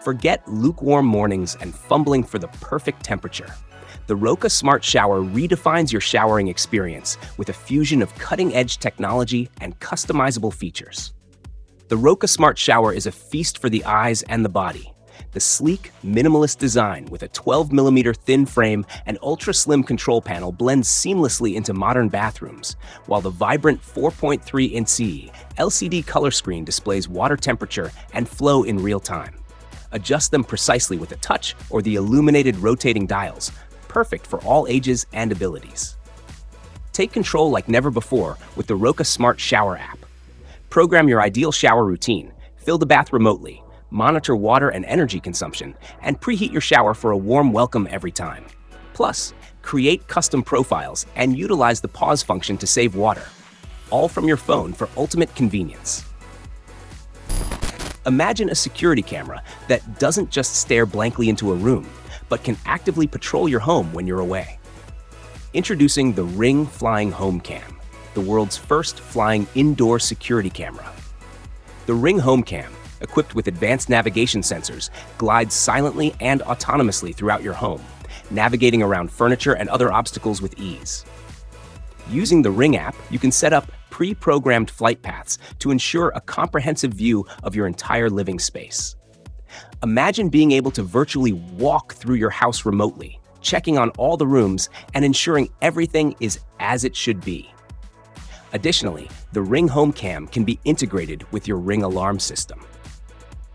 Forget lukewarm mornings and fumbling for the perfect temperature. The Roa Smart Shower redefines your showering experience with a fusion of cutting-edge technology and customizable features. The Roa Smart Shower is a feast for the eyes and the body. The sleek, minimalist design with a 12mm thin frame and ultra-slim control panel blends seamlessly into modern bathrooms, while the vibrant 4.3-inch LCD color screen displays water temperature and flow in real time. Adjust them precisely with a touch or the illuminated rotating dials, perfect for all ages and abilities. Take control like never before with the Roa Smart Shower app. Program your ideal shower routine, fill the bath remotely, monitor water and energy consumption, and preheat your shower for a warm welcome every time. Plus, create custom profiles and utilize the pause function to save water, all from your phone for ultimate convenience. Imagine a security camera that doesn't just stare blankly into a room, but can actively patrol your home when you're away. Introducing the Ring Flying Home Cam, the world's first flying indoor security camera. The Ring Home Cam, equipped with advanced navigation sensors, glides silently and autonomously throughout your home, navigating around furniture and other obstacles with ease. Using the Ring app, you can set up pre-programmed flight paths to ensure a comprehensive view of your entire living space. Imagine being able to virtually walk through your house remotely, checking on all the rooms and ensuring everything is as it should be. Additionally, the Ring Home Cam can be integrated with your Ring alarm system.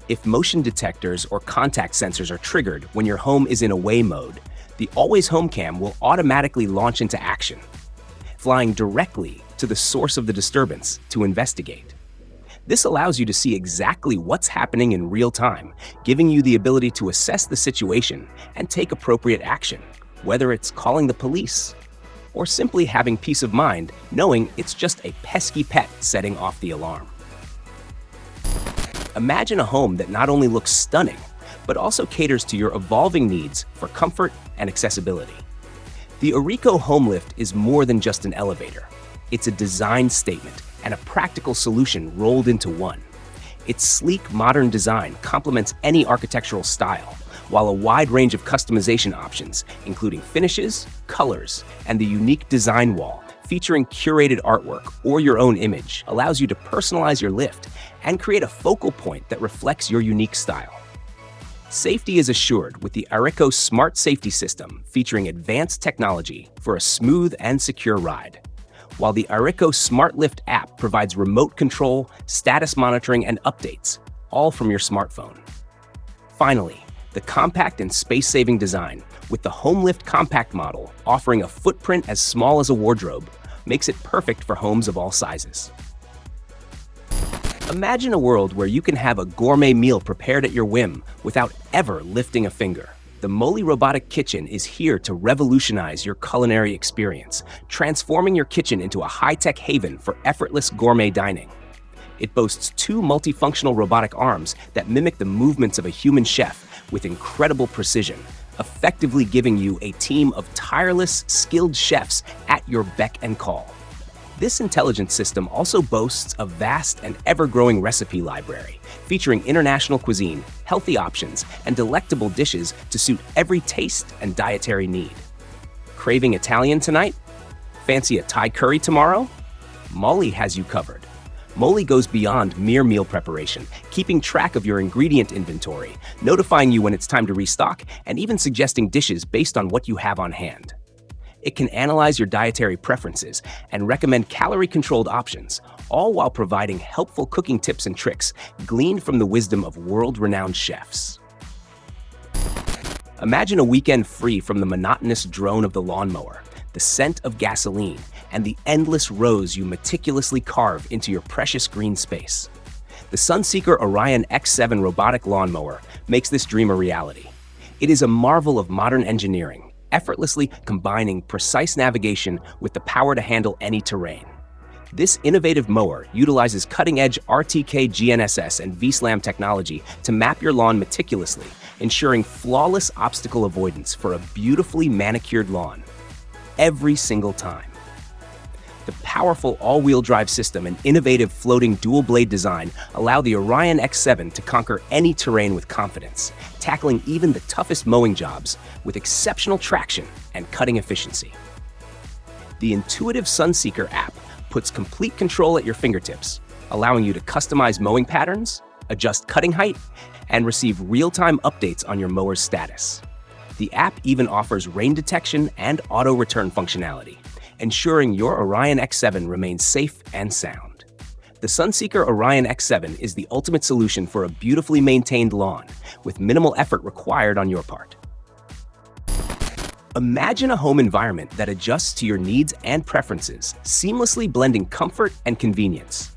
If motion detectors or contact sensors are triggered when your home is in away mode, the Always Home Cam will automatically launch into action, flying directly to the source of the disturbance to investigate. This allows you to see exactly what's happening in real time, giving you the ability to assess the situation and take appropriate action, whether it's calling the police or simply having peace of mind knowing it's just a pesky pet setting off the alarm. Imagine a home that not only looks stunning, but also caters to your evolving needs for comfort and accessibility. The Aro Home Lift is more than just an elevator. It's a design statement and a practical solution rolled into one. Its sleek, modern design complements any architectural style, while a wide range of customization options, including finishes, colors, and the unique design wall featuring curated artwork or your own image, allows you to personalize your lift and create a focal point that reflects your unique style. Safety is assured with the Aro Smart Safety System featuring advanced technology for a smooth and secure ride, while the Aro Smart Lift app provides remote control, status monitoring, and updates, all from your smartphone. Finally, the compact and space-saving design with the Home Lift Compact model offering a footprint as small as a wardrobe makes it perfect for homes of all sizes. Imagine a world where you can have a gourmet meal prepared at your whim without ever lifting a finger. The MOLY robotic kitchen is here to revolutionize your culinary experience, transforming your kitchen into a high-tech haven for effortless gourmet dining. It boasts 2 multifunctional robotic arms that mimic the movements of a human chef with incredible precision, effectively giving you a team of tireless, skilled chefs at your beck and call. This intelligent system also boasts a vast and ever-growing recipe library, featuring international cuisine, healthy options, and delectable dishes to suit every taste and dietary need. Craving Italian tonight? Fancy a Thai curry tomorrow? MOLY has you covered. MOLY goes beyond mere meal preparation, keeping track of your ingredient inventory, notifying you when it's time to restock, and even suggesting dishes based on what you have on hand. It can analyze your dietary preferences and recommend calorie-controlled options, all while providing helpful cooking tips and tricks gleaned from the wisdom of world-renowned chefs. Imagine a weekend free from the monotonous drone of the lawnmower, the scent of gasoline, and the endless rows you meticulously carve into your precious green space. The Sunseeker Orion X7 robotic lawnmower makes this dream a reality. It is a marvel of modern engineering, effortlessly combining precise navigation with the power to handle any terrain. This innovative mower utilizes cutting-edge RTK GNSS and V-SLAM technology to map your lawn meticulously, ensuring flawless obstacle avoidance for a beautifully manicured lawn every single time. The powerful all-wheel drive system and innovative floating dual-blade design allow the Orion X7 to conquer any terrain with confidence, tackling even the toughest mowing jobs with exceptional traction and cutting efficiency. The intuitive Sunseeker app puts complete control at your fingertips, allowing you to customize mowing patterns, adjust cutting height, and receive real-time updates on your mower's status. The app even offers rain detection and auto-return functionality, ensuring your Orion X7 remains safe and sound. The Sunseeker Orion X7 is the ultimate solution for a beautifully maintained lawn, with minimal effort required on your part. Imagine a home environment that adjusts to your needs and preferences, seamlessly blending comfort and convenience.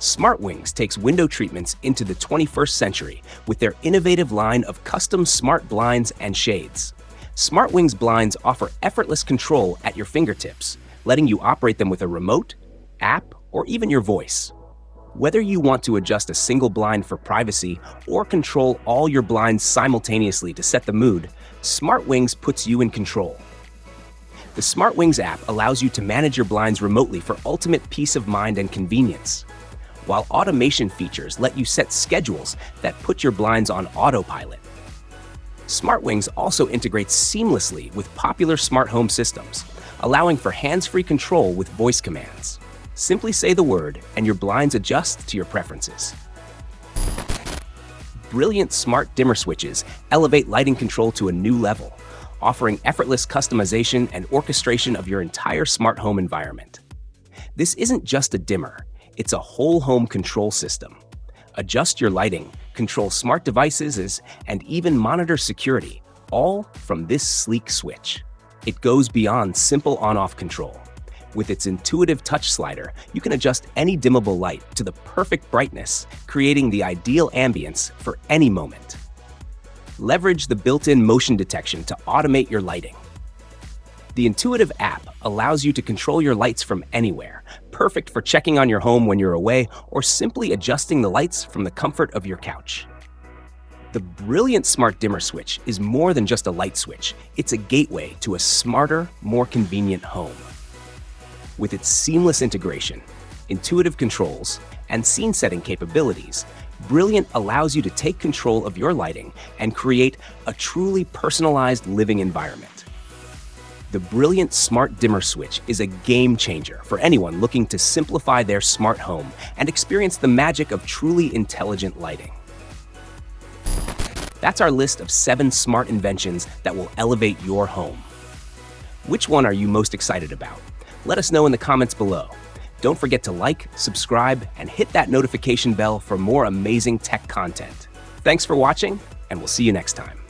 SmartWings takes window treatments into the 21st century with their innovative line of custom smart blinds and shades. SmartWings blinds offer effortless control at your fingertips, letting you operate them with a remote, app, or even your voice. Whether you want to adjust a single blind for privacy or control all your blinds simultaneously to set the mood, SmartWings puts you in control. The SmartWings app allows you to manage your blinds remotely for ultimate peace of mind and convenience, while automation features let you set schedules that put your blinds on autopilot. SmartWings also integrates seamlessly with popular smart home systems, allowing for hands-free control with voice commands. Simply say the word and your blinds adjust to your preferences. Brilliant smart dimmer switches elevate lighting control to a new level, offering effortless customization and orchestration of your entire smart home environment. This isn't just a dimmer, it's a whole home control system. Adjust your lighting, control smart devices, and even monitor security, all from this sleek switch. It goes beyond simple on-off control. With its intuitive touch slider, you can adjust any dimmable light to the perfect brightness, creating the ideal ambience for any moment. Leverage the built-in motion detection to automate your lighting. The intuitive app allows you to control your lights from anywhere, perfect for checking on your home when you're away or simply adjusting the lights from the comfort of your couch. The brilliant smart dimmer switch is more than just a light switch. It's a gateway to a smarter, more convenient home. With its seamless integration, intuitive controls, and scene-setting capabilities, Brilliant allows you to take control of your lighting and create a truly personalized living environment. The Brilliant Smart Dimmer Switch is a game changer for anyone looking to simplify their smart home and experience the magic of truly intelligent lighting. That's our list of 7 smart inventions that will elevate your home. Which one are you most excited about? Let us know in the comments below. Don't forget to like, subscribe, and hit that notification bell for more amazing tech content. Thanks for watching, and we'll see you next time.